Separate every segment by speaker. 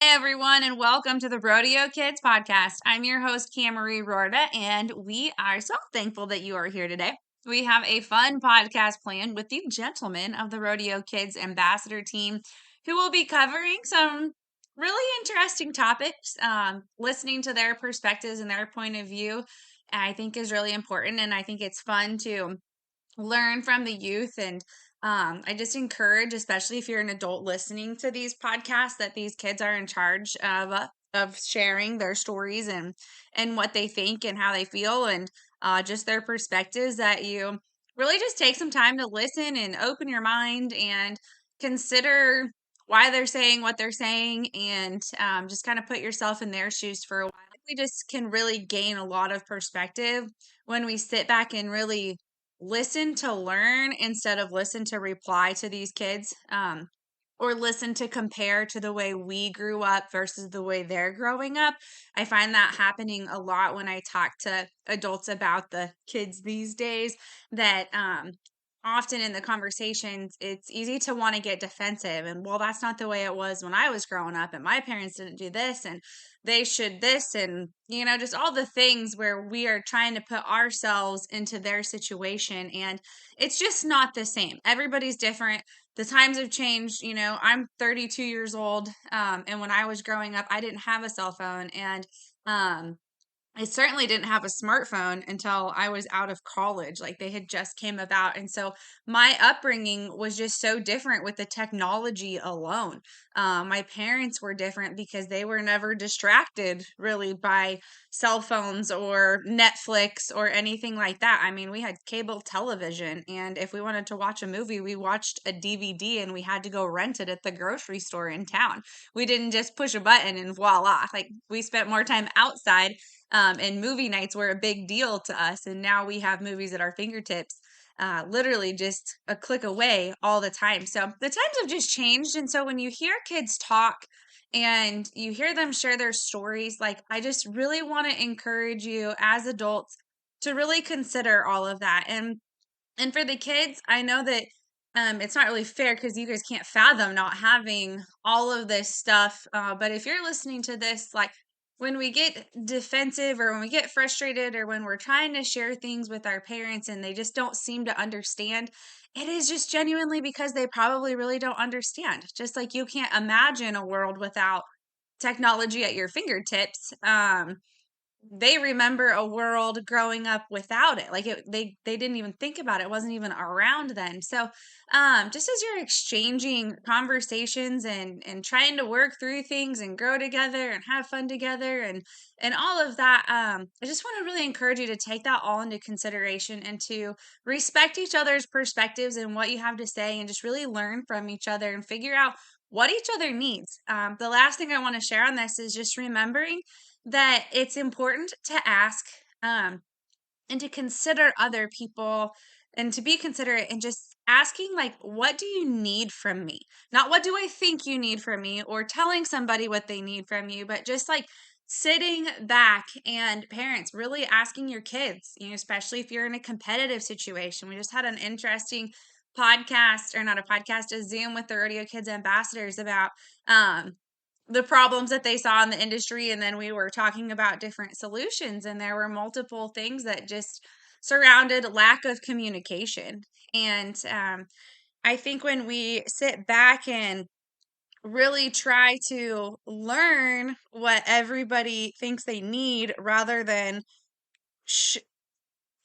Speaker 1: everyone, and welcome to the Rodeo Kids podcast. I'm your host, Marie Rorda, and we are so thankful that you are here today. We have a fun podcast planned with the gentlemen of the Rodeo Kids Ambassador team who will be covering some really interesting topics. Listening to their perspectives and their point of view, I think, is really important, and I think it's fun to learn from the youth. And I just encourage, especially if you're an adult listening to these podcasts, that these kids are in charge of sharing their stories and what they think and how they feel, and just their perspectives, that you really just take some time to listen and open your mind and consider why they're saying what they're saying, and just kind of put yourself in their shoes for a while. We just can really gain a lot of perspective when we sit back and really listen to learn instead of listen to reply to these kids, or listen to compare to the way we grew up versus the way they're growing up. I find that happening a lot when I talk to adults about the kids these days, that often in the conversations, it's easy to want to get defensive and, well, that's not the way it was when I was growing up, and my parents didn't do this, and they should this, and just all the things where we are trying to put ourselves into their situation, and it's just not the same. Everybody's different. The times have changed. I'm 32 years old, and when I was growing up, I didn't have a cell phone, and I certainly didn't have a smartphone until I was out of college. Like, they had just came about. And so my upbringing was just so different with the technology alone. My parents were different because they were never distracted really by cell phones or Netflix or anything like that. I mean, we had cable television, and if we wanted to watch a movie, we watched a DVD and we had to go rent it at the grocery store in town. We didn't just push a button and voila. Like, we spent more time outside, and movie nights were a big deal to us. And now we have movies at our fingertips, literally just a click away all the time. So the times have just changed. And so when you hear kids talk and you hear them share their stories, like, I just really want to encourage you as adults to really consider all of that. And for the kids, I know that it's not really fair because you guys can't fathom not having all of this stuff. But if you're listening to this, like, when we get defensive or when we get frustrated or when we're trying to share things with our parents and they just don't seem to understand, it is just genuinely because they probably really don't understand. Just like you can't imagine a world without technology at your fingertips. They remember a world growing up without it. Like, they didn't even think about it. It wasn't even around then. So just as you're exchanging conversations and trying to work through things and grow together and have fun together and all of that, I just want to really encourage you to take that all into consideration and to respect each other's perspectives and what you have to say, and just really learn from each other and figure out what each other needs. The last thing I want to share on this is just remembering that it's important to ask, and to consider other people, and to be considerate, and just asking, like, what do you need from me? Not what do I think you need from me, or telling somebody what they need from you, but just like sitting back, and parents really asking your kids, especially if you're in a competitive situation. We just had an interesting podcast, or not a podcast, a Zoom with the Rodeo Kids Ambassadors about the problems that they saw in the industry. And then we were talking about different solutions, and there were multiple things that just surrounded lack of communication. And I think when we sit back and really try to learn what everybody thinks they need, sh-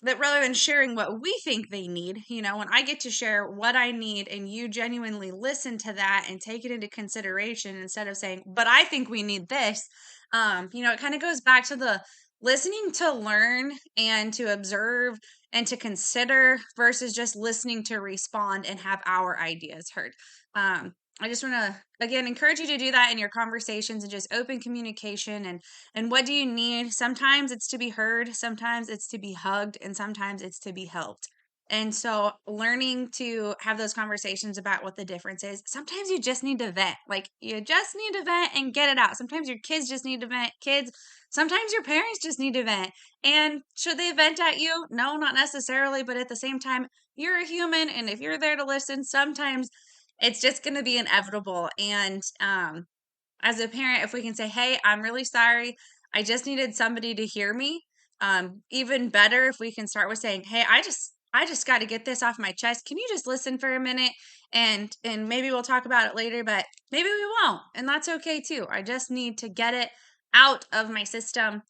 Speaker 1: rather than sharing what we think they need, when I get to share what I need and you genuinely listen to that and take it into consideration instead of saying, but I think we need this, it kind of goes back to the listening to learn and to observe and to consider versus just listening to respond and have our ideas heard. I just want to again encourage you to do that in your conversations, and just open communication. And what do you need? Sometimes it's to be heard, sometimes it's to be hugged, and sometimes it's to be helped. And so learning to have those conversations about what the difference is. Sometimes you just need to vent. Like, you just need to vent and get it out. Sometimes your kids just need to vent. Kids, sometimes your parents just need to vent. And should they vent at you? No, not necessarily. But at the same time, you're a human. And if you're there to listen, sometimes it's just going to be inevitable. And as a parent, if we can say, hey, I'm really sorry. I just needed somebody to hear me. Even better if we can start with saying, hey, I just got to get this off my chest. Can you just listen for a minute? And maybe we'll talk about it later, but maybe we won't. And that's okay too. I just need to get it out of my system.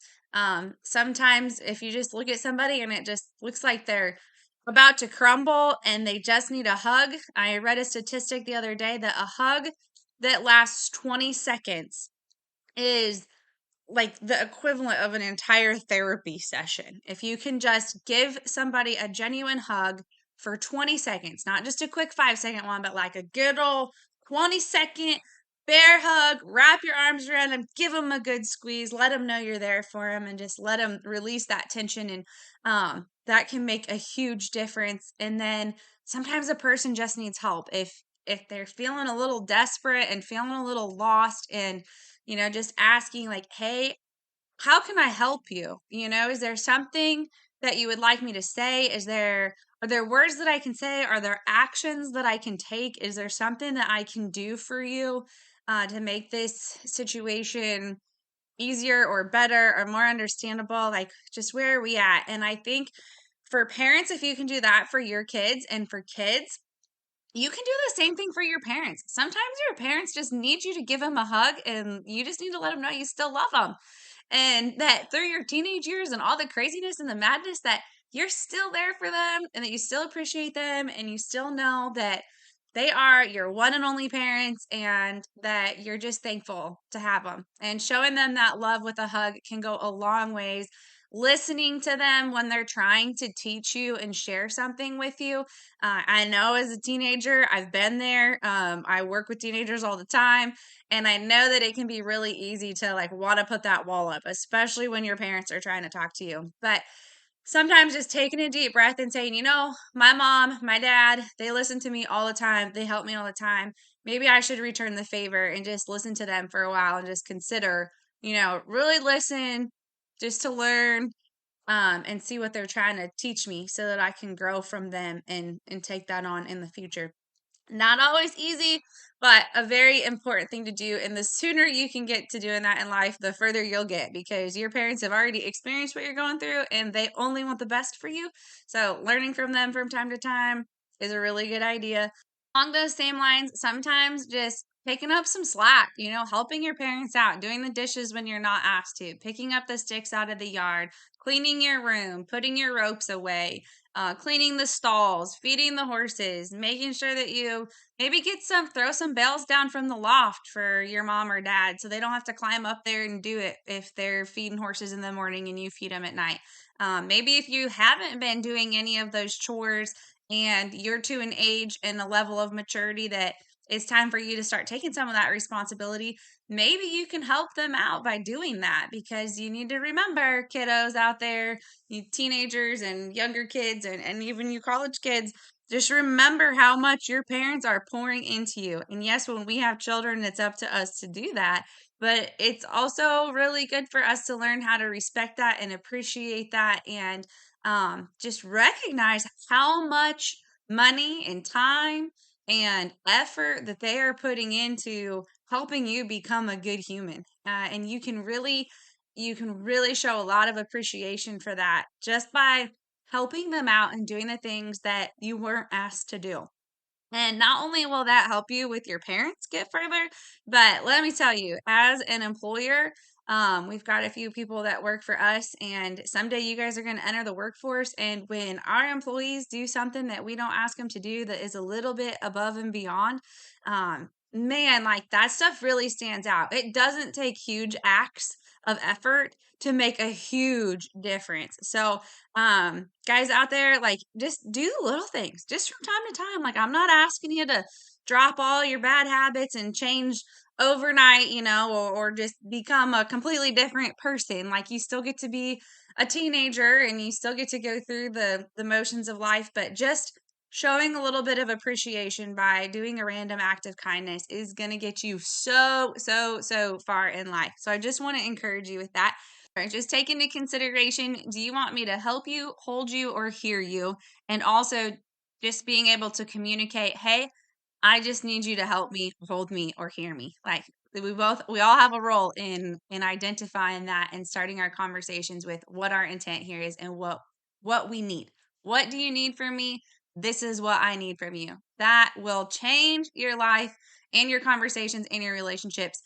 Speaker 1: Sometimes if you just look at somebody and it just looks like they're about to crumble and they just need a hug. I read a statistic the other day that a hug that lasts 20 seconds is like the equivalent of an entire therapy session. If you can just give somebody a genuine hug for 20 seconds, not just a quick 5-second one, but like a good old 20-second bear hug, wrap your arms around them, give them a good squeeze, let them know you're there for them, and just let them release that tension. And that can make a huge difference. And then sometimes a person just needs help. If they're feeling a little desperate and feeling a little lost, and just asking like, hey, how can I help you? Is there something that you would like me to say? Are there words that I can say? Are there actions that I can take? Is there something that I can do for you to make this situation easier or better or more understandable? Like, just where are we at? And I think for parents, if you can do that for your kids, and for kids, you can do the same thing for your parents. Sometimes your parents just need you to give them a hug, and you just need to let them know you still love them. And that through your teenage years and all the craziness and the madness, that you're still there for them and that you still appreciate them and you still know that they are your one and only parents, and that you're just thankful to have them. And showing them that love with a hug can go a long ways. Listening to them when they're trying to teach you and share something with you. I know as a teenager, I've been there. I work with teenagers all the time. And I know that it can be really easy to like want to put that wall up, especially when your parents are trying to talk to you. But sometimes just taking a deep breath and saying, my mom, my dad, they listen to me all the time. They help me all the time. Maybe I should return the favor and just listen to them for a while and just consider, really listen just to learn, and see what they're trying to teach me so that I can grow from them and take that on in the future. Not always easy, but a very important thing to do. And the sooner you can get to doing that in life, the further you'll get, because your parents have already experienced what you're going through and they only want the best for you. So learning from them from time to time is a really good idea. Along those same lines, sometimes just picking up some slack, helping your parents out, doing the dishes when you're not asked to, picking up the sticks out of the yard, cleaning your room, putting your ropes away, cleaning the stalls, feeding the horses, making sure that you maybe throw some bales down from the loft for your mom or dad so they don't have to climb up there and do it if they're feeding horses in the morning and you feed them at night. Maybe if you haven't been doing any of those chores and you're to an age and a level of maturity that it's time for you to start taking some of that responsibility, maybe you can help them out by doing that, because you need to remember, kiddos out there, you teenagers and younger kids, and even you college kids, just remember how much your parents are pouring into you. And yes, when we have children, it's up to us to do that. But it's also really good for us to learn how to respect that and appreciate that, and just recognize how much money and time and effort that they are putting into helping you become a good human. And you can really show a lot of appreciation for that just by helping them out and doing the things that you weren't asked to do. And not only will that help you with your parents get further, but let me tell you, as an employer, we've got a few people that work for us, and someday you guys are going to enter the workforce. And when our employees do something that we don't ask them to do that is a little bit above and beyond, man, like that stuff really stands out. It doesn't take huge acts of effort to make a huge difference. So, guys out there, like just do the little things just from time to time. Like, I'm not asking you to drop all your bad habits and change overnight, or just become a completely different person. Like, you still get to be a teenager and you still get to go through the motions of life, but just showing a little bit of appreciation by doing a random act of kindness is going to get you so, so, so far in life. So I just want to encourage you with that. All right, just take into consideration, do you want me to help you, hold you, or hear you? And also just being able to communicate, hey, I just need you to help me, hold me, or hear me. Like, we all have a role in identifying that and starting our conversations with what our intent here is and what we need. What do you need from me? This is what I need from you. That will change your life and your conversations and your relationships,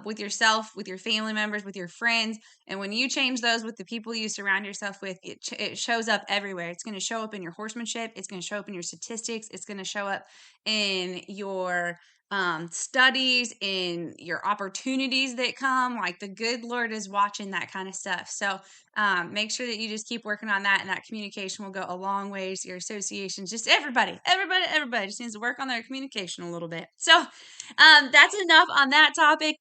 Speaker 1: with yourself, with your family members, with your friends. And when you change those with the people you surround yourself with, it shows up everywhere. It's going to show up in your horsemanship. It's going to show up in your statistics. It's going to show up in your studies, in your opportunities that come. Like, the good Lord is watching that kind of stuff. So make sure that you just keep working on that, and that communication will go a long ways. Your associations, just everybody just needs to work on their communication a little bit. So that's enough on that topic.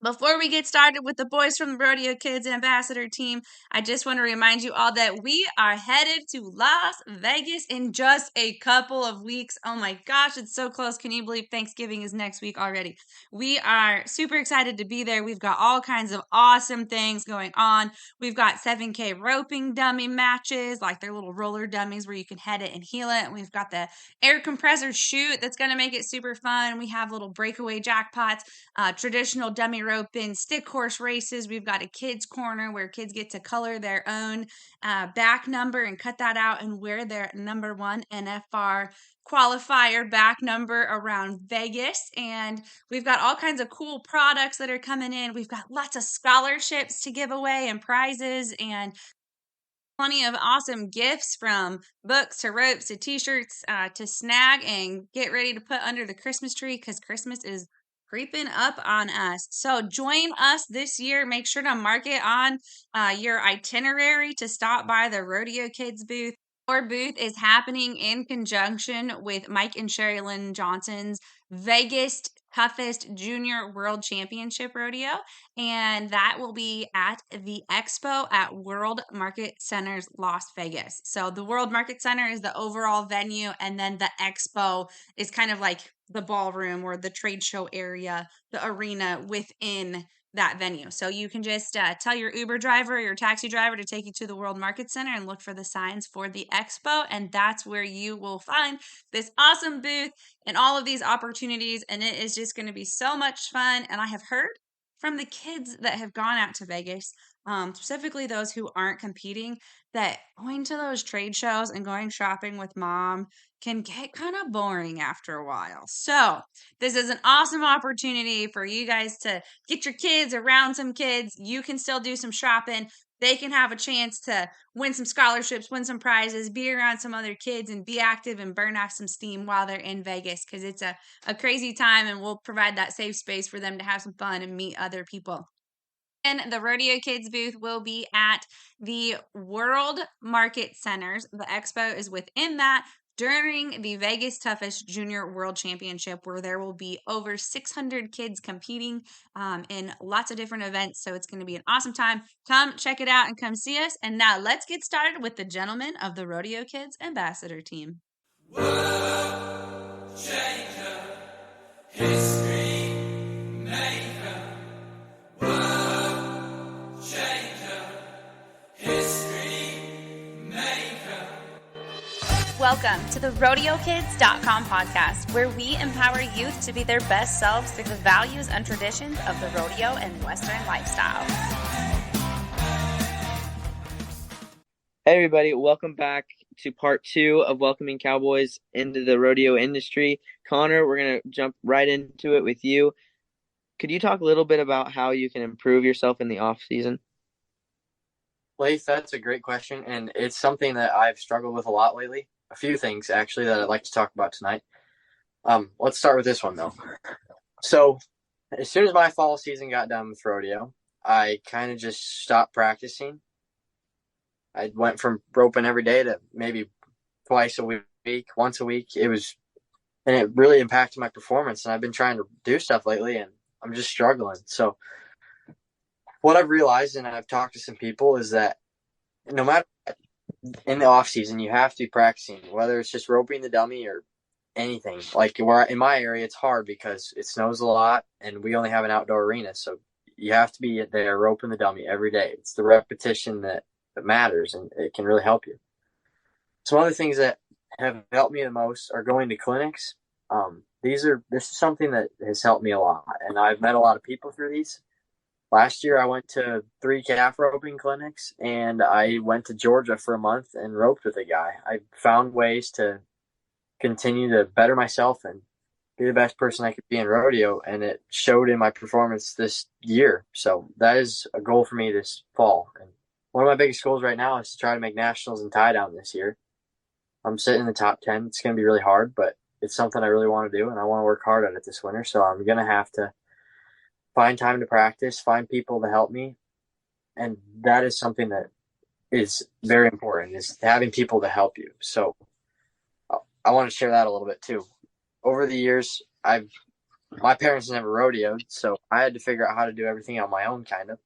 Speaker 1: Before we get started with the boys from the Rodeo Kids Ambassador team, I just want to remind you all that we are headed to Las Vegas in just a couple of weeks. Oh my gosh, it's so close. Can you believe Thanksgiving is next week already? We are super excited to be there. We've got all kinds of awesome things going on. We've got 7K roping dummy matches, like they're little roller dummies where you can head it and heel it. We've got the air compressor shoot that's going to make it super fun. We have little breakaway jackpots, traditional dummy roping, stick horse races. We've got a kids corner where kids get to color their own back number and cut that out and wear their number 1 NFR qualifier back number around Vegas. And we've got all kinds of cool products that are coming in. We've got lots of scholarships to give away and prizes, and plenty of awesome gifts, from books to ropes to t-shirts, to snag and get ready to put under the Christmas tree, because Christmas is creeping up on us. So join us this year. Make sure to mark it on your itinerary to stop by the Rodeo Kids booth. Our booth is happening in conjunction with Mike and Sherry Lynn Johnson's Vegas Toughest Junior World Championship Rodeo, and that will be at the Expo at World Market Centers, Las Vegas. So the World Market Center is the overall venue, and then the Expo is kind of like the ballroom or the trade show area, the arena within that venue. So you can just tell your Uber driver or your taxi driver to take you to the World Market Center and look for the signs for the Expo, and that's where you will find this awesome booth and all of these opportunities, and it is just going to be so much fun. And I have heard from the kids that have gone out to Vegas, specifically those who aren't competing, that going to those trade shows and going shopping with mom can get kind of boring after a while. So this is an awesome opportunity for you guys to get your kids around some kids. You can still do some shopping. They can have a chance to win some scholarships, win some prizes, be around some other kids, and be active and burn off some steam while they're in Vegas, because it's a crazy time, and we'll provide that safe space for them to have some fun and meet other people. And the Rodeo Kids booth will be at the World Market Centers. The expo is within that during the Vegas Toughest Junior World Championship, where there will be over 600 kids competing in lots of different events. So it's going to be an awesome time. Come check it out and come see us. And now let's get started with the gentlemen of the Rodeo Kids Ambassador team.
Speaker 2: World changer, history maker. World changer, history maker.
Speaker 1: Welcome to the RodeoKids.com podcast, where we empower youth to be their best selves through the values and traditions of the rodeo and Western lifestyle.
Speaker 3: Hey everybody, welcome back to part 2 of welcoming cowboys into the rodeo industry. Connor, we're going to jump right into it with you. Could you talk a little bit about how you can improve yourself in the off season?
Speaker 4: Lathe, that's a great question, and it's something that I've struggled with a lot lately. A few things, actually, that I'd like to talk about tonight. Let's start with this one, though. So, as soon as my fall season got done with rodeo, I kind of just stopped practicing. I went from roping every day to maybe twice a week, once a week. And it really impacted my performance, and I've been trying to do stuff lately, and I'm just struggling. So, what I've realized, and I've talked to some people, is that no matter in the off season, you have to be practicing, whether it's just roping the dummy or anything. Like in my area, it's hard because it snows a lot and we only have an outdoor arena. So you have to be there roping the dummy every day. It's the repetition that matters, and it can really help you. Some other things that have helped me the most are going to clinics. this is something that has helped me a lot, and I've met a lot of people through these. Last year, I went to 3 calf roping clinics, and I went to Georgia for a month and roped with a guy. I found ways to continue to better myself and be the best person I could be in rodeo, and it showed in my performance this year. So that is a goal for me this fall. And one of my biggest goals right now is to try to make nationals in tie down this year. I'm sitting in the top 10. It's going to be really hard, but it's something I really want to do, and I want to work hard at it this winter. So I'm going to have to find time to practice, find people to help me. And that is something that is very important, is having people to help you. So I want to share that a little bit too. Over the years, my parents never rodeoed, so I had to figure out how to do everything on my own, kind of.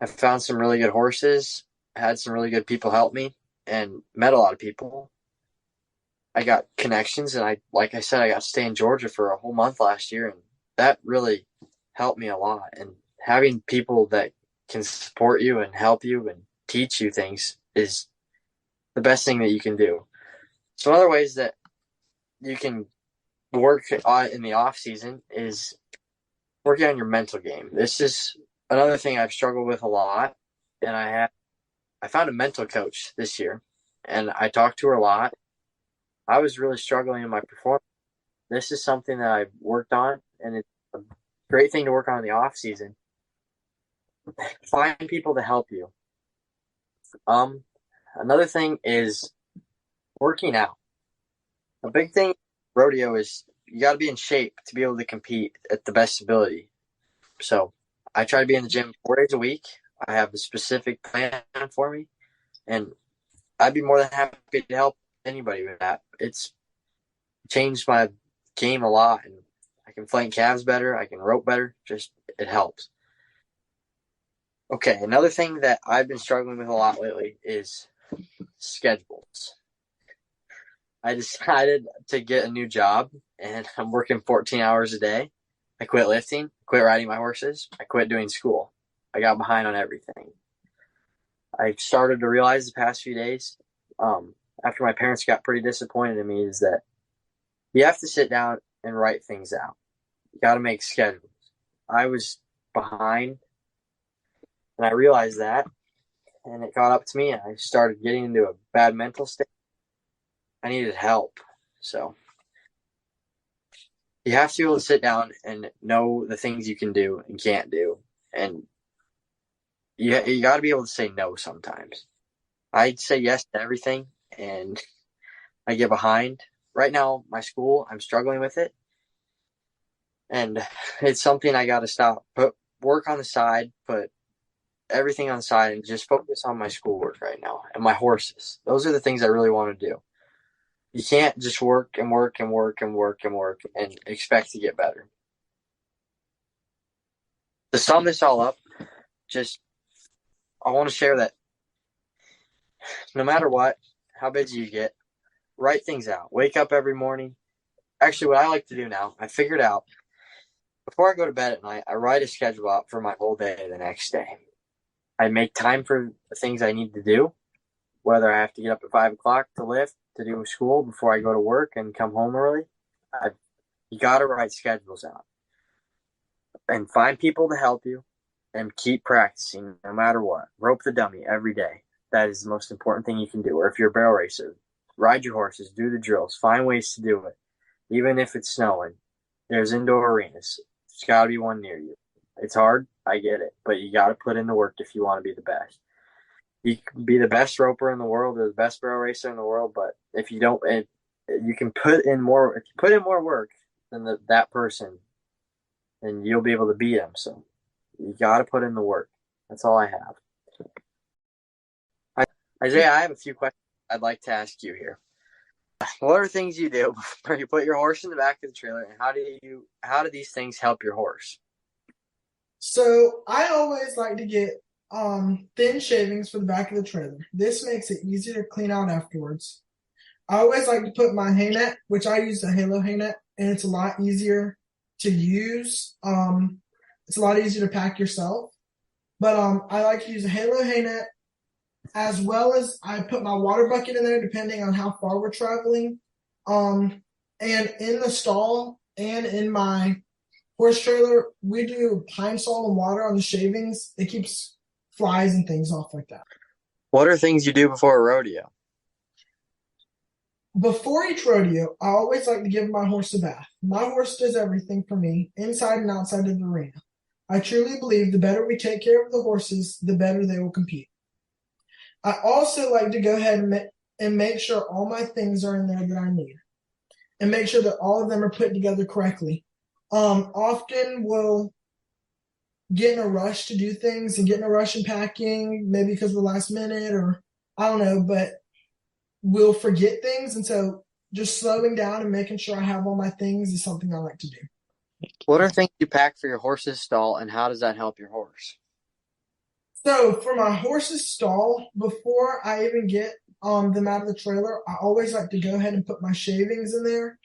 Speaker 4: I found some really good horses, had some really good people help me, and met a lot of people. I got connections, and like I said, I got to stay in Georgia for a whole month last year, and that really helped me a lot. And having people that can support you and help you and teach you things is the best thing that you can do. Some other ways that you can work on in the off season is working on your mental game. This is another thing I've struggled with a lot, and I found a mental coach this year, and I talked to her a lot. I was really struggling in my performance. This is something that I've worked on, and it's a great thing to work on in the off season. Find people to help you. Another thing is working out. A big thing in rodeo is you got to be in shape to be able to compete at the best ability. So I try to be in the gym 4 days a week. I have a specific plan for me, and I'd be more than happy to help anybody with that. It's changed my game a lot, and I can flank calves better. I can rope better. Just it helps. Okay, another thing that I've been struggling with a lot lately is schedules. I decided to get a new job, and I'm working 14 hours a day. I quit lifting, quit riding my horses, I quit doing school. I got behind on everything. I started to realize the past few days, after my parents got pretty disappointed in me, is that you have to sit down and write things out. You got to make schedules. I was behind, and I realized that, and it caught up to me, and I started getting into a bad mental state. I needed help. So you have to be able to sit down and know the things you can do and can't do. And you got to be able to say no sometimes. I say yes to everything, and I get behind. Right now, my school, I'm struggling with it. And it's something I got to stop. Put work on the side, put everything on the side, and just focus on my schoolwork right now and my horses. Those are the things I really want to do. You can't just work and work and work and work and work and expect to get better. To sum this all up, I want to share that no matter what, how busy you get, write things out. Wake up every morning. Actually, what I like to do now, I figured out, before I go to bed at night, I write a schedule out for my whole day the next day. I make time for the things I need to do, whether I have to get up at 5 o'clock to lift, to do school before I go to work and come home early. You got to write schedules out and find people to help you and keep practicing no matter what. Rope the dummy every day. That is the most important thing you can do. Or if you're a barrel racer, ride your horses, do the drills, find ways to do it. Even if it's snowing, there's indoor arenas. There's got to be one near you. It's hard, I get it, but you got to put in the work if you want to be the best. You can be the best roper in the world or the best barrel racer in the world, but if you don't, you can put in more. If you put in more work than that person, then you'll be able to beat them. So you got to put in the work. That's all I have. Isaiah, I have a few questions I'd like to ask you here. What are things you do before you put your horse in the back of the trailer, and how do these things help your horse?
Speaker 5: So I always like to get thin shavings for the back of the trailer. This makes it easier to clean out afterwards. I always like to put my hay net, which I use the Halo hay net, and it's a lot easier to use. It's a lot easier to pack yourself. But I like to use a Halo hay net, as well as I put my water bucket in there depending on how far we're traveling. And in the stall and in my horse trailer, we do pine sol and water on the shavings. It keeps flies and things off like that.
Speaker 4: What are things you do before a rodeo?
Speaker 5: Before each rodeo, I always like to give my horse a bath. My horse does everything for me, inside and outside of the arena. I truly believe the better we take care of the horses, the better they will compete. I also like to go ahead and make sure all my things are in there that I need, and make sure that all of them are put together correctly. Often we'll get in a rush to do things and get in a rush in packing, maybe because of the last minute or I don't know, but we'll forget things. And so just slowing down and making sure I have all my things is something I like to do.
Speaker 4: What are things you pack for your horse's stall, and how does that help your horse?
Speaker 5: So for my horse's stall, before I even get them out of the trailer, I always like to go ahead and put my shavings in there.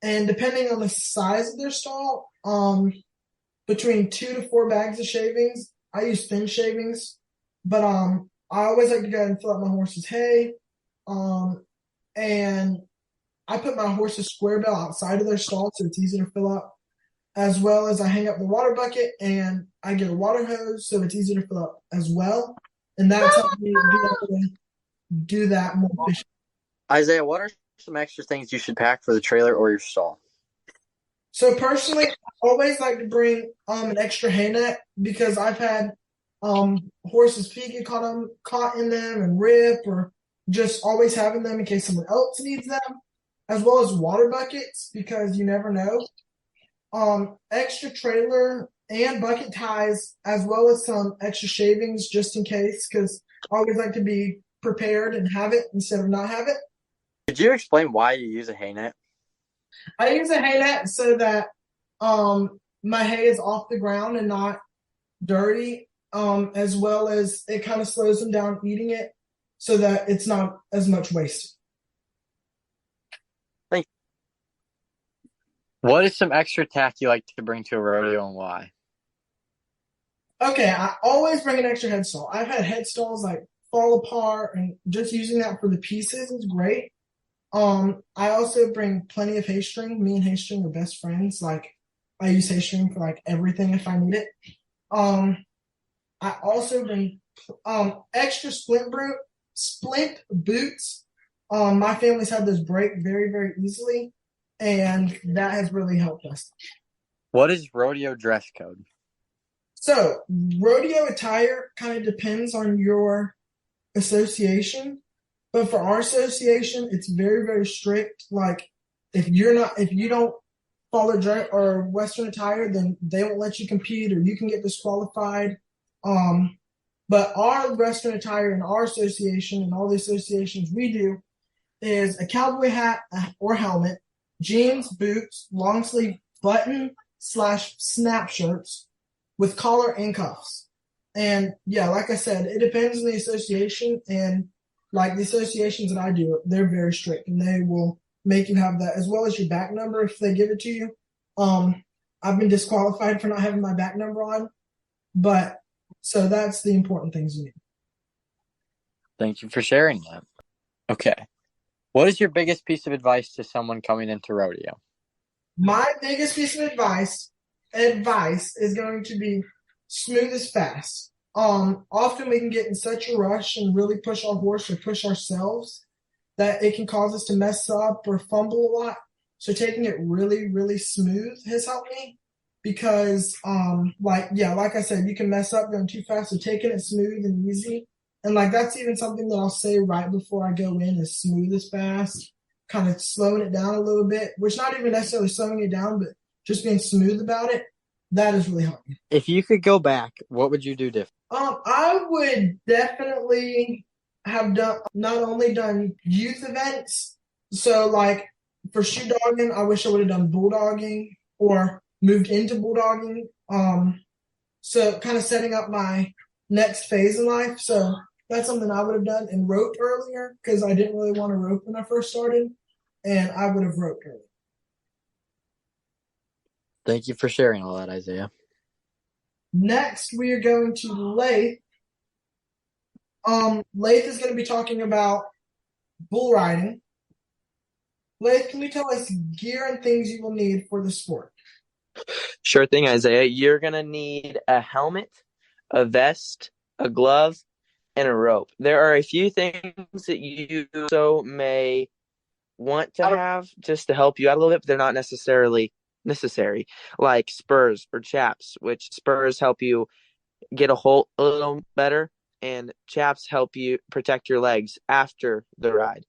Speaker 5: And depending on the size of their stall, between 2 to 4 bags of shavings. I use thin shavings, but I always like to go ahead and fill up my horse's hay. And I put my horse's square bell outside of their stall so it's easy to fill up, as well as I hang up the water bucket and I get a water hose so it's easy to fill up as well. And that's how we be able to do that more efficiently.
Speaker 4: Isaiah, what are some extra things you should pack for the trailer or your stall?
Speaker 5: So personally, I always like to bring an extra hay net because I've had horses' feet get caught in them and rip, or just always having them in case someone else needs them, as well as water buckets because you never know. Extra trailer and bucket ties, as well as some extra shavings just in case, because I always like to be prepared and have it instead of not have it.
Speaker 4: Could you explain why you use a hay net?
Speaker 5: I use a hay net so that my hay is off the ground and not dirty, as well as it kind of slows them down eating it so that it's not as much wasted.
Speaker 4: Thank you. What is some extra tack you like to bring to a rodeo and why?
Speaker 5: Okay, I always bring an extra headstall. I've had headstalls like fall apart, and just using that for the pieces is great. I also bring plenty of hay string. Me and hay string are best friends. Like I use hay string for like everything if I need it. I also bring extra splint boots. My family's had those break very, very easily, and that has really helped us.
Speaker 4: What is rodeo dress code?
Speaker 5: So rodeo attire kind of depends on your association. But for our association, it's very, very strict. Like if you don't follow or Western attire, then they won't let you compete, or you can get disqualified. But our Western attire in our association and all the associations we do is a cowboy hat or helmet, jeans, boots, long sleeve button/snap shirts with collar and cuffs. And yeah, like I said, it depends on the association, and like the associations that I do, they're very strict, and they will make you have that as well as your back number if they give it to you. I've been disqualified for not having my back number on, but so that's the important things you need.
Speaker 4: Thank you for sharing that. Okay. What is your biggest piece of advice to someone coming into rodeo?
Speaker 5: My biggest piece of advice is going to be smooth as fast. Often we can get in such a rush and really push our horse or push ourselves that it can cause us to mess up or fumble a lot. So taking it really, really smooth has helped me because, like I said, you can mess up going too fast. So taking it smooth and easy, and like that's even something that I'll say right before I go in is smooth as fast, kind of slowing it down a little bit, which not even necessarily slowing it down, but just being smooth about it. That has really helped me.
Speaker 4: If you could go back, what would you do different?
Speaker 5: I would definitely have not only done youth events. So like for shoe dogging, I wish I would have done bulldogging or moved into bulldogging. So kind of setting up my next phase in life. So that's something I would have done, and roped earlier because I didn't really want to rope when I first started, and I would have roped earlier.
Speaker 4: Thank you for sharing all that, Isaiah.
Speaker 5: Next, we are going to Lathe. Lathe is going to be talking about bull riding. Lathe, can you tell us gear and things you will need for the sport?
Speaker 3: Sure thing, Isaiah. You're gonna need a helmet, a vest, a glove, and a rope. There are a few things that you also may want to have just to help you out a little bit, but they're not necessarily necessary, like spurs or chaps, which spurs help you get a hold a little better, and chaps help you protect your legs after the ride.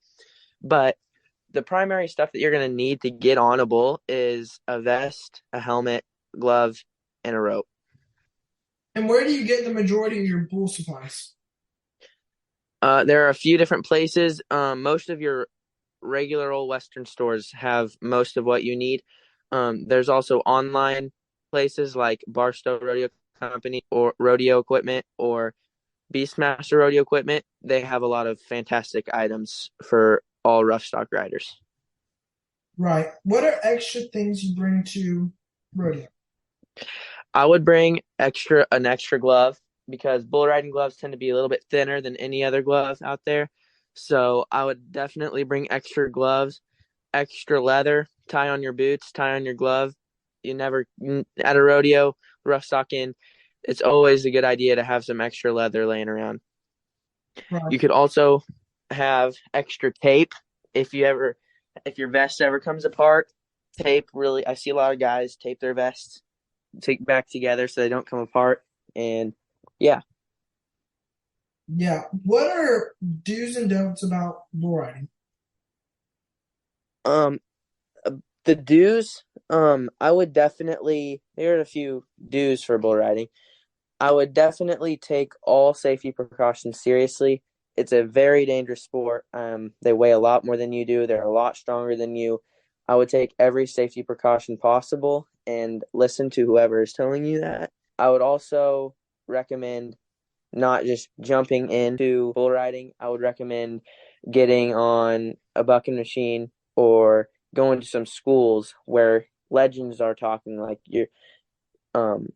Speaker 3: But the primary stuff that you're going to need to get on a bull is a vest, a helmet, gloves, and a rope.
Speaker 5: And where do you get the majority of your bull supplies?
Speaker 3: There are a few different places. Most of your regular old Western stores have most of what you need. There's also online places like Barstow Rodeo Company or Rodeo Equipment or Beastmaster Rodeo Equipment. They have a lot of fantastic items for all rough stock riders.
Speaker 5: Right. What are extra things you bring to rodeo?
Speaker 3: I would bring an extra glove because bull riding gloves tend to be a little bit thinner than any other glove out there. So I would definitely bring extra gloves, extra leather, tie on your boots, tie on your glove. You never at a rodeo, rough stocking, it's always a good idea to have some extra leather laying around.
Speaker 5: Right.
Speaker 3: You could also have extra tape if your vest ever comes apart. Tape really, I see a lot of guys tape their vests back together so they don't come apart. And yeah,
Speaker 5: Yeah. What are do's and don'ts about bull riding?
Speaker 3: um, the dues, I would definitely. Here are a few dues for bull riding. I would definitely take all safety precautions seriously. It's a very dangerous sport. They weigh a lot more than you do. They're a lot stronger than you. I would take every safety precaution possible and listen to whoever is telling you that. I would also recommend not just jumping into bull riding. I would recommend getting on a bucking machine or going to some schools where legends are talking, like um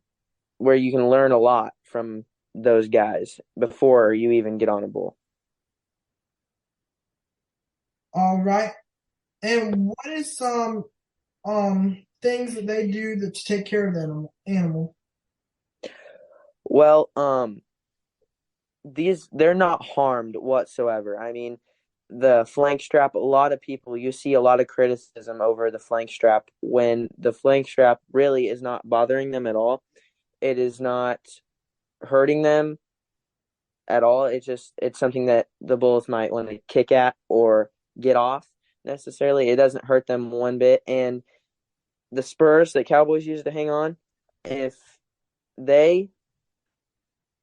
Speaker 3: where you can learn a lot from those guys before you even get on a bull.
Speaker 5: All right. And what is some things that they do to take care of the animal?
Speaker 3: Well, they're not harmed whatsoever. I mean, the flank strap, a lot of people, you see a lot of criticism over the flank strap when the flank strap really is not bothering them at all. It is not hurting them at all. It's something that the bulls might want to kick at or get off necessarily. It doesn't hurt them one bit. And the spurs that cowboys use to hang on, if they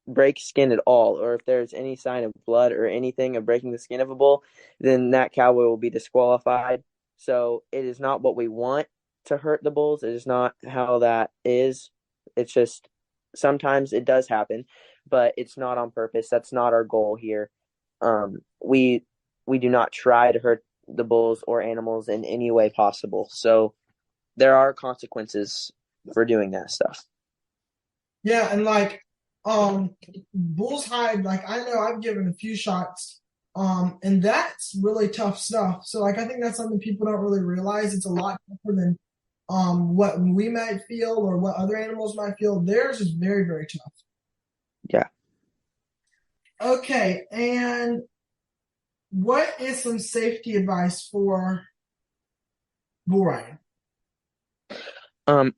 Speaker 3: break skin at all, or if there's any sign of blood or anything of breaking the skin of a bull, then that cowboy will be disqualified. So it is not what we want to hurt the bulls. It is not how that is. It's just sometimes it does happen, but it's not on purpose. That's not our goal here. We do not try to hurt the bulls or animals in any way possible. So there are consequences for doing that stuff.
Speaker 5: Yeah, and like bull's hide, like I know I've given a few shots, and that's really tough stuff. So like I think that's something people don't really realize. It's a lot tougher than what we might feel or what other animals might feel. Theirs is very, very tough.
Speaker 3: Yeah.
Speaker 5: Okay, and what is some safety advice for bull riding?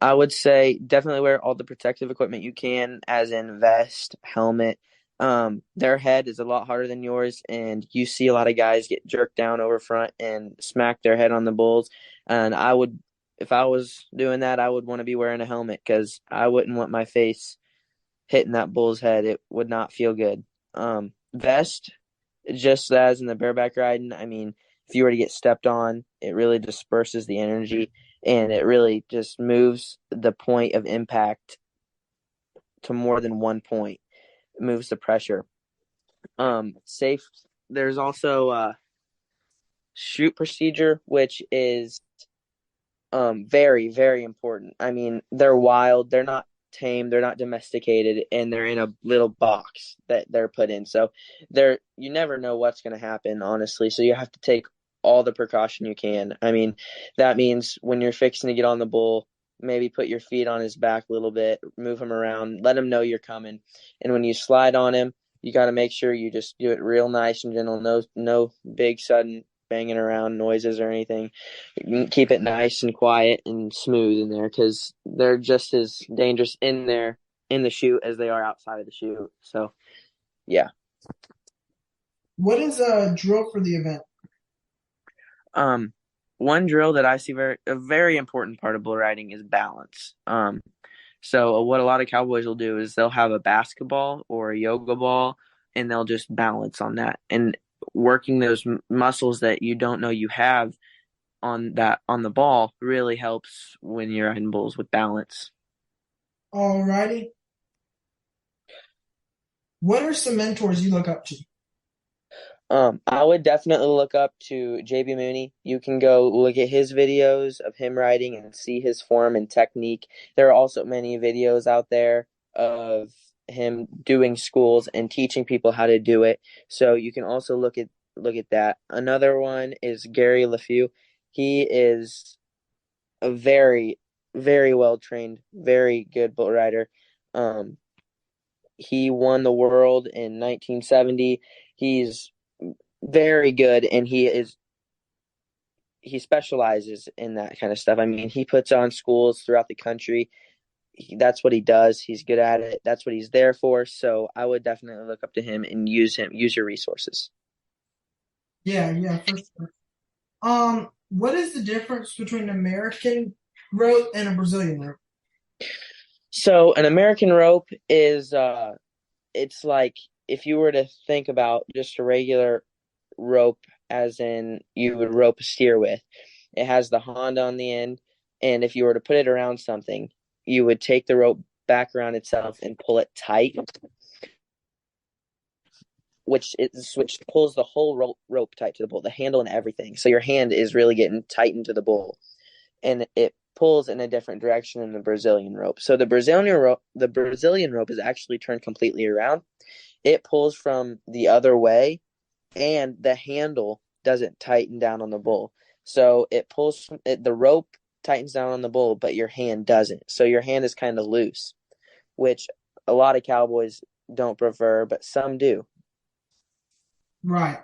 Speaker 3: I would say definitely wear all the protective equipment you can, as in vest, helmet. Their head is a lot harder than yours, and you see a lot of guys get jerked down over front and smack their head on the bulls. And if I was doing that, I would want to be wearing a helmet because I wouldn't want my face hitting that bull's head. It would not feel good. Vest, just as in the bareback riding, I mean, if you were to get stepped on, it really disperses the energy and it really just moves the point of impact to more than one point. It moves the pressure. Safe. There's also a shoot procedure, which is very, very important. I mean, they're wild. They're not tame. They're not domesticated, and they're in a little box that they're put in. So you never know what's going to happen, honestly. So you have to take all the precaution you can. I mean, that means when you're fixing to get on the bull, maybe put your feet on his back a little bit, move him around, let him know you're coming. And when you slide on him, you got to make sure you just do it real nice and gentle. No big sudden banging around noises or anything. You can keep it nice and quiet and smooth in there because they're just as dangerous in there in the chute as they are outside of the chute. So, yeah.
Speaker 5: What is a drill for the event?
Speaker 3: One drill that I see a very important part of bull riding is balance. So what a lot of cowboys will do is they'll have a basketball or a yoga ball, and they'll just balance on that and working those muscles that you don't know you have on the ball really helps when you're riding bulls with balance.
Speaker 5: Alrighty. What are some mentors you look up to?
Speaker 3: I would definitely look up to JB Mooney. You can go look at his videos of him riding and see his form and technique. There are also many videos out there of him doing schools and teaching people how to do it. So you can also look at that. Another one is Gary LeFew. He is a very, very well trained, very good bull rider. He won the world in 1970. He's very good, and he specializes in that kind of stuff. I mean, he puts on schools throughout the country. That's what he does. He's good at it. That's what he's there for. So I would definitely look up to him and use your resources.
Speaker 5: Yeah, for sure. What is the difference between an American rope and a Brazilian rope?
Speaker 3: So an American rope is it's like if you were to think about just a regular rope, as in you would rope a steer with. It has the Honda on the end, and if you were to put it around something, you would take the rope back around itself and pull it tight, which pulls the whole rope tight to the bull, the handle and everything. So your hand is really getting tightened to the bull, and it pulls in a different direction than the Brazilian rope. So the Brazilian rope is actually turned completely around. It pulls from the other way, and the handle doesn't tighten down on the bull. So it pulls the rope tightens down on the bull, but your hand doesn't. So your hand is kind of loose, which a lot of cowboys don't prefer, but some do.
Speaker 5: Right.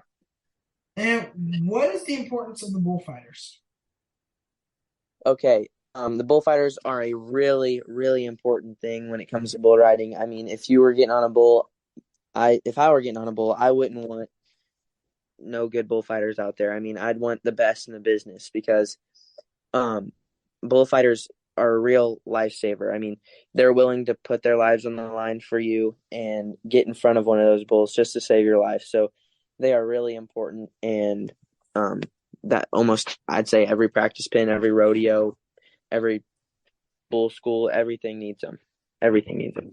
Speaker 5: And what is the importance of the bullfighters?
Speaker 3: Okay, the bullfighters are a really, really important thing when it comes to bull riding. I mean, if you were getting on a bull, if I were getting on a bull, I wouldn't want no good bullfighters out there. I mean, I'd want the best in the business because bullfighters are a real lifesaver. I mean, they're willing to put their lives on the line for you and get in front of one of those bulls just to save your life. So they are really important, and that almost, I'd say, every practice pin, every rodeo, every bull school, everything needs them. Everything needs them.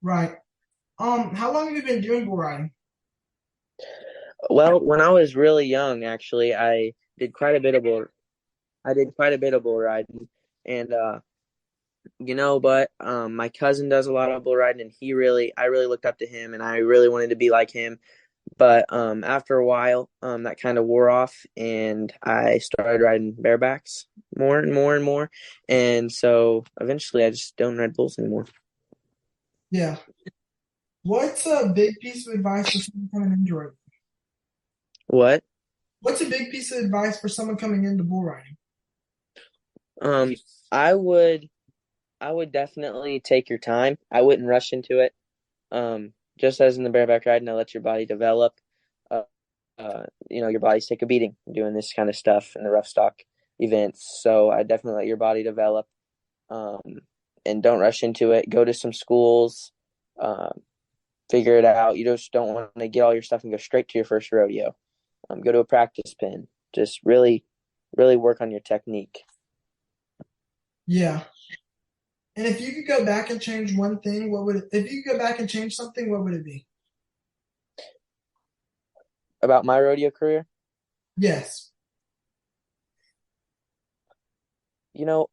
Speaker 5: Right. How long have you been doing bull riding?
Speaker 3: Well, when I was really young, actually, I did quite a bit of bull riding, and but my cousin does a lot of bull riding, and I really looked up to him, and I really wanted to be like him. But after a while, that kind of wore off, and I started riding barebacks more and more and more, and so eventually, I just don't ride bulls anymore.
Speaker 5: Yeah. What's a big piece of advice for someone coming into it?
Speaker 3: What?
Speaker 5: What's a big piece of advice for someone coming into bull riding?
Speaker 3: Um, I would definitely take your time. I wouldn't rush into it. Just as in the bareback riding, I let your body develop. Your bodies take a beating doing this kind of stuff in the rough stock events. So I definitely let your body develop, and don't rush into it. Go to some schools, figure it out. You just don't want to get all your stuff and go straight to your first rodeo. Go to a practice pen. Just really, really work on your technique.
Speaker 5: Yeah. And if you could go back and change one thing, if you could go back and change something, what would it be?
Speaker 3: About my rodeo career?
Speaker 5: Yes.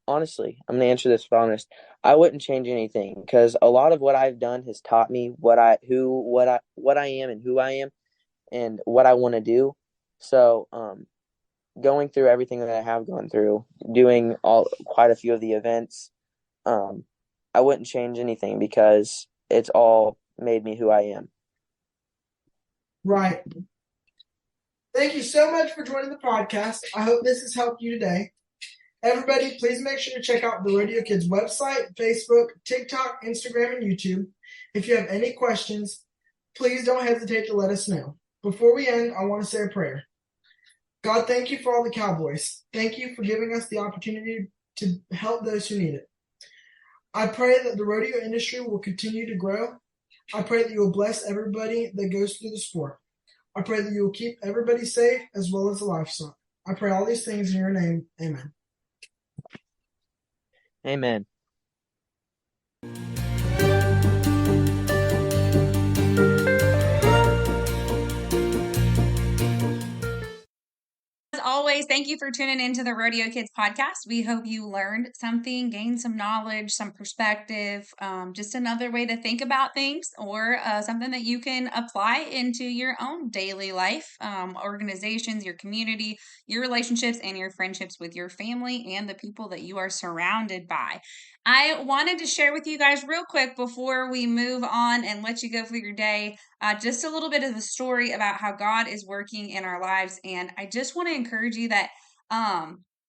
Speaker 3: Honestly, I'm gonna answer this honest. I wouldn't change anything because a lot of what I've done has taught me what I am and who I am and what I want to do. So, going through everything that I have gone through, doing quite a few of the events, I wouldn't change anything because it's all made me who I am.
Speaker 5: Right. Thank you so much for joining the podcast. I hope this has helped you today. Everybody, please make sure to check out the Rodeo Kids website, Facebook, TikTok, Instagram, and YouTube. If you have any questions, please don't hesitate to let us know. Before we end, I want to say a prayer. God, thank you for all the cowboys. Thank you for giving us the opportunity to help those who need it. I pray that the rodeo industry will continue to grow. I pray that you will bless everybody that goes through the sport. I pray that you will keep everybody safe as well as the livestock. I pray all these things in your name. Amen.
Speaker 3: Amen.
Speaker 1: As always, thank you for tuning into the Rodeo Kids podcast. We hope you learned something, gained some knowledge, some perspective, just another way to think about things, or something that you can apply into your own daily life, organizations, your community, your relationships, and your friendships with your family and the people that you are surrounded by. I wanted to share with you guys real quick before we move on and let you go for your day, just a little bit of the story about how God is working in our lives. And I just want to encourage you that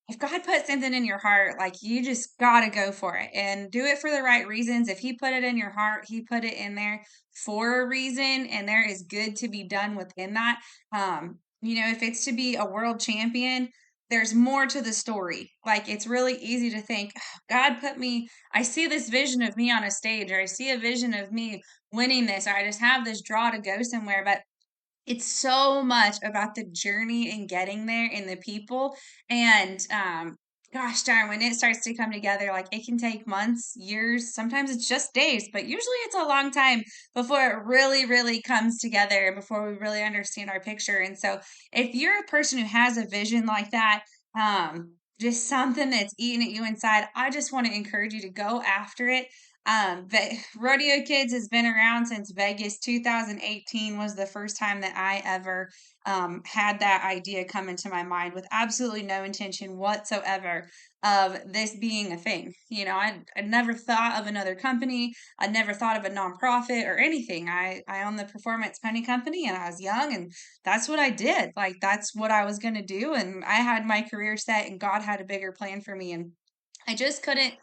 Speaker 1: if God put something in your heart, like, you just got to go for it and do it for the right reasons. If He put it in your heart, He put it in there for a reason, and there is good to be done within that. If it's to be a world champion, there's more to the story. Like, it's really easy to think, God put me, I see this vision of me on a stage, or I see a vision of me winning this, or I just have this draw to go somewhere. But it's so much about the journey and getting there and the people. And gosh darn, when it starts to come together, like, it can take months, years, sometimes it's just days, but usually it's a long time before it really, really comes together and before we really understand our picture. And so if you're a person who has a vision like that, just something that's eating at you inside, I just want to encourage you to go after it. But Rodeo Kids has been around since Vegas. 2018 was the first time that I ever had that idea come into my mind, with absolutely no intention whatsoever of this being a thing. I never thought of another company. I never thought of a nonprofit or anything. I own the Performance Penny Company, and I was young, and that's what I did. Like, that's what I was going to do. And I had my career set, and God had a bigger plan for me. And I just couldn't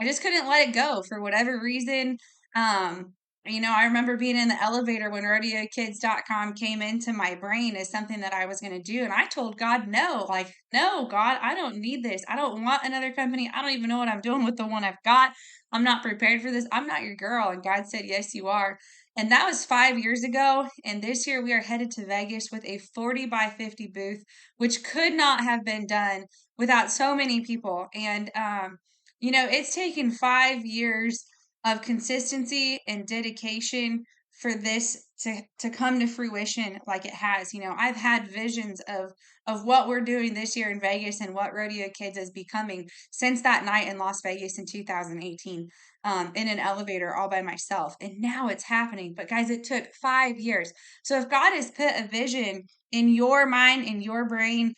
Speaker 1: let it go for whatever reason. I remember being in the elevator when RodeoKids.com came into my brain as something that I was going to do. And I told God, no, like, no, God, I don't need this. I don't want another company. I don't even know what I'm doing with the one I've got. I'm not prepared for this. I'm not your girl. And God said, yes, you are. And that was 5 years ago. And this year we are headed to Vegas with a 40 by 50 booth, which could not have been done without so many people. And, it's taken 5 years of consistency and dedication for this to come to fruition like it has. I've had visions of what we're doing this year in Vegas and what Rodeo Kids is becoming since that night in Las Vegas in 2018, in an elevator all by myself. And now it's happening. But guys, it took 5 years. So if God has put a vision in your mind, in your brain,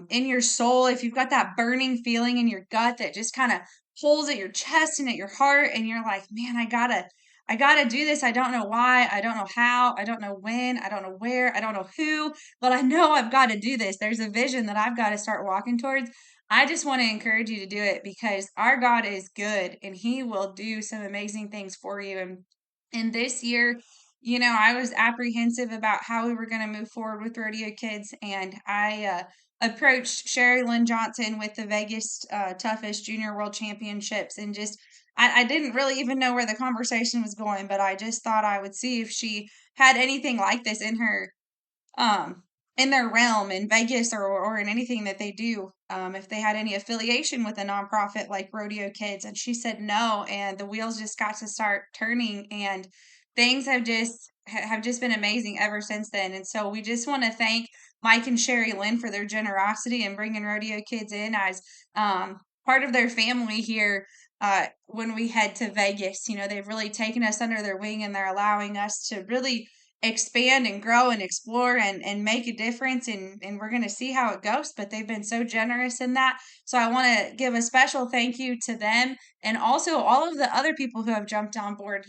Speaker 1: in your soul, if you've got that burning feeling in your gut that just kind of pulls at your chest and at your heart, and you're like, man, I gotta do this. I don't know why, I don't know how, I don't know when, I don't know where, I don't know who, but I know I've got to do this. There's a vision that I've got to start walking towards. I just want to encourage you to do it, because our God is good and He will do some amazing things for you. And this year, I was apprehensive about how we were going to move forward with Rodeo Kids, and I approached Sherry Lynn Johnson with the Vegas Toughest Junior World Championships, and just I didn't really even know where the conversation was going, but I just thought I would see if she had anything like this um in their realm in Vegas, or in anything that they do, if they had any affiliation with a nonprofit like Rodeo Kids. And she said no, and the wheels just got to start turning, and things have just been amazing ever since then. And so we just want to thank Mike and Sherry Lynn for their generosity in bringing Rodeo Kids in as part of their family here. When we head to Vegas, they've really taken us under their wing, and they're allowing us to really expand and grow and explore and make a difference, and we're going to see how it goes. But they've been so generous in that. So I want to give a special thank you to them, and also all of the other people who have jumped on board.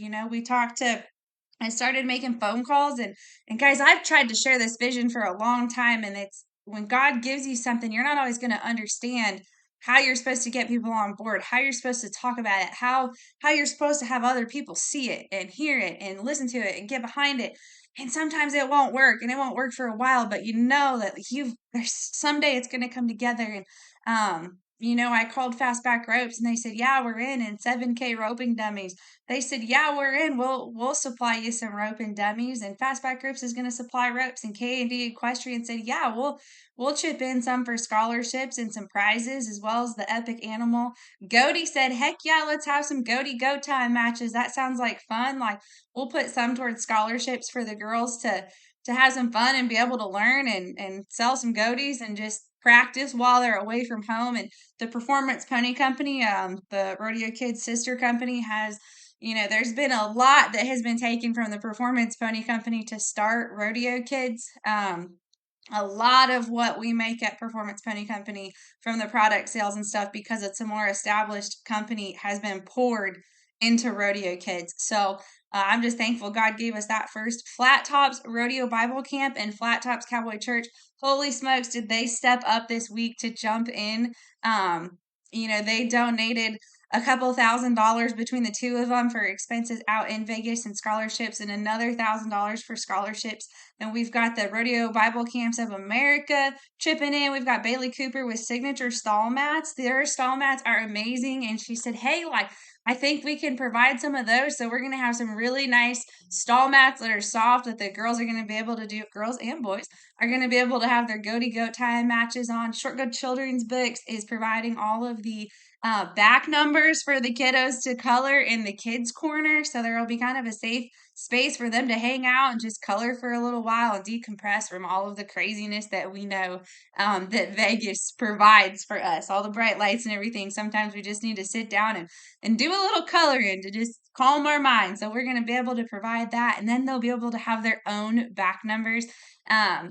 Speaker 1: I started making phone calls, and guys, I've tried to share this vision for a long time, and it's when God gives you something, you're not always going to understand how you're supposed to get people on board, how you're supposed to talk about it, how you're supposed to have other people see it and hear it and listen to it and get behind it. And sometimes it won't work, and it won't work for a while, but you know that there's someday it's going to come together. And I called Fastback Ropes, and they said, "Yeah, we're in, and 7K roping dummies." They said, "Yeah, we're in. We'll supply you some rope and dummies." And Fastback Ropes is going to supply ropes. And K&D Equestrian said, "Yeah, we'll chip in some for scholarships and some prizes, as well as the epic animal." Goaty said, "Heck yeah, let's have some Goaty Go Time matches. That sounds like fun. Like, we'll put some towards scholarships for the girls to have some fun and be able to learn and sell some goaties and just practice while they're away from home." And the Performance Pony Company, the RodeoKids sister company, has, there's been a lot that has been taken from the Performance Pony Company to start RodeoKids. A lot of what we make at Performance Pony Company from the product sales and stuff, because it's a more established company, has been poured into RodeoKids. So I'm just thankful God gave us that first. Flat Tops Rodeo Bible Camp and Flat Tops Cowboy Church, holy smokes, did they step up this week to jump in. They donated a couple $1,000 between the two of them for expenses out in Vegas and scholarships, and another $1,000 for scholarships. And we've got the Rodeo Bible Camps of America chipping in. We've got Bailey Cooper with signature stall mats. Their stall mats are amazing. And she said, "Hey, I think we can provide some of those." So we're going to have some really nice stall mats that are soft that the girls are going to be able to do. Girls and boys are going to be able to have their Goaty Goat Time matches on. Short Good Children's Books is providing all of the back numbers for the kiddos to color in the kids corner. So there will be kind of a safe space for them to hang out and just color for a little while and decompress from all of the craziness that we know that Vegas provides for us, all the bright lights and everything. Sometimes we just need to sit down and do a little coloring to just calm our mind. So we're going to be able to provide that, and then they'll be able to have their own back numbers.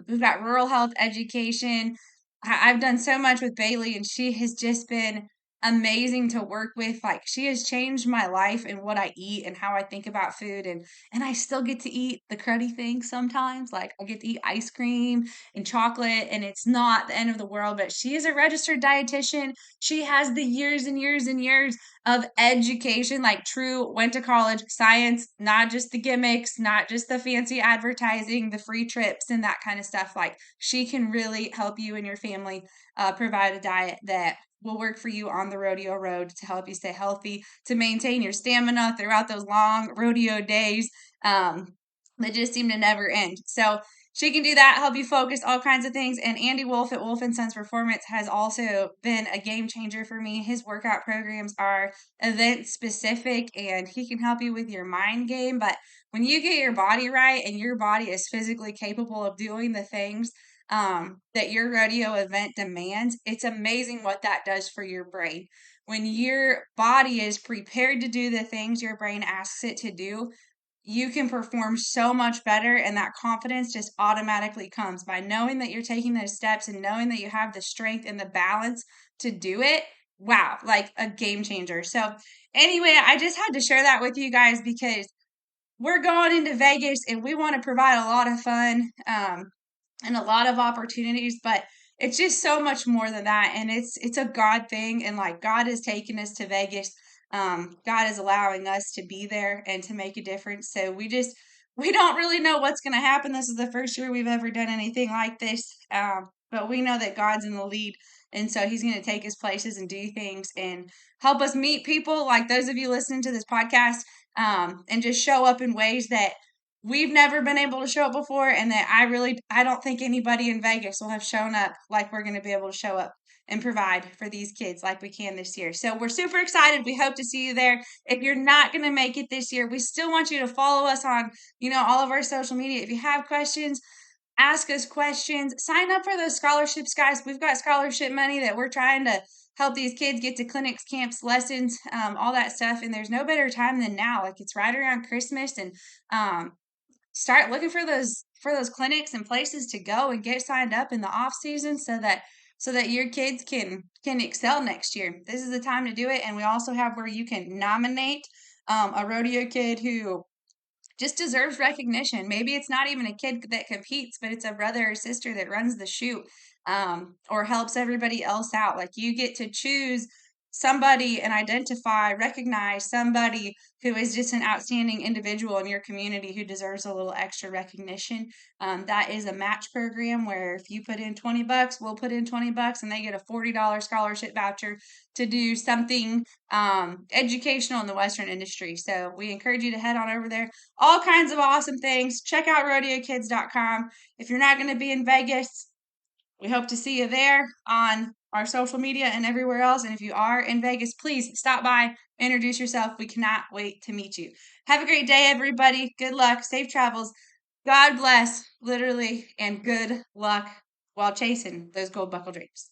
Speaker 1: We've got rural health education. I've done so much with Bailey, and she has just been amazing to work with. Like, she has changed my life and what I eat and how I think about food, and I still get to eat the cruddy things sometimes. Like, I get to eat ice cream and chocolate, and it's not the end of the world. But she is a registered dietitian. She has the years and years and years of education, like true, went to college, science, not just the gimmicks, not just the fancy advertising, the free trips and that kind of stuff. Like, she can really help you and your family provide a diet that will work for you on the rodeo road to help you stay healthy, to maintain your stamina throughout those long rodeo days that just seem to never end. So she can do that, help you focus, all kinds of things. And Andy Wolf at Wolf & Sons Performance has also been a game changer for me. His workout programs are event specific, and he can help you with your mind game. But when you get your body right and your body is physically capable of doing the things that your rodeo event demands, it's amazing what that does for your brain. When your body is prepared to do the things your brain asks it to do, you can perform so much better, and that confidence just automatically comes by knowing that you're taking those steps and knowing that you have the strength and the balance to do it. Wow, like a game changer. So anyway, I just had to share that with you guys because we're going into Vegas and we want to provide a lot of fun and a lot of opportunities, but it's just so much more than that. And it's a God thing. And like, God is taking us to Vegas. God is allowing us to be there and to make a difference. So we don't really know what's going to happen. This is the first year we've ever done anything like this. But we know that God's in the lead. And so he's going to take us places and do things and help us meet people like those of you listening to this podcast, and just show up in ways that we've never been able to show up before, and that I don't think anybody in Vegas will have shown up like we're going to be able to show up and provide for these kids like we can this year. So we're super excited. We hope to see you there. If you're not going to make it this year, we still want you to follow us on, all of our social media. If you have questions, ask us questions, sign up for those scholarships, guys. We've got scholarship money that we're trying to help these kids get to clinics, camps, lessons, all that stuff. And there's no better time than now. Like, it's right around Christmas, and start looking for those clinics and places to go and get signed up in the off season so that your kids can excel next year. This is the time to do it. And we also have where you can nominate a rodeo kid who just deserves recognition. Maybe it's not even a kid that competes, but it's a brother or sister that runs the shoot, or helps everybody else out. Like, you get to choose somebody and recognize somebody who is just an outstanding individual in your community who deserves a little extra recognition. That is a match program where if you put in $20, we'll put in $20 and they get a $40 scholarship voucher to do something educational in the Western industry. So we encourage you to head on over there. All kinds of awesome things. Check out RodeoKids.com. If you're not going to be in Vegas, we hope to see you there on our social media and everywhere else. And if you are in Vegas, please stop by, introduce yourself. We cannot wait to meet you. Have a great day, everybody. Good luck, safe travels. God bless, literally, and good luck while chasing those gold buckle drapes.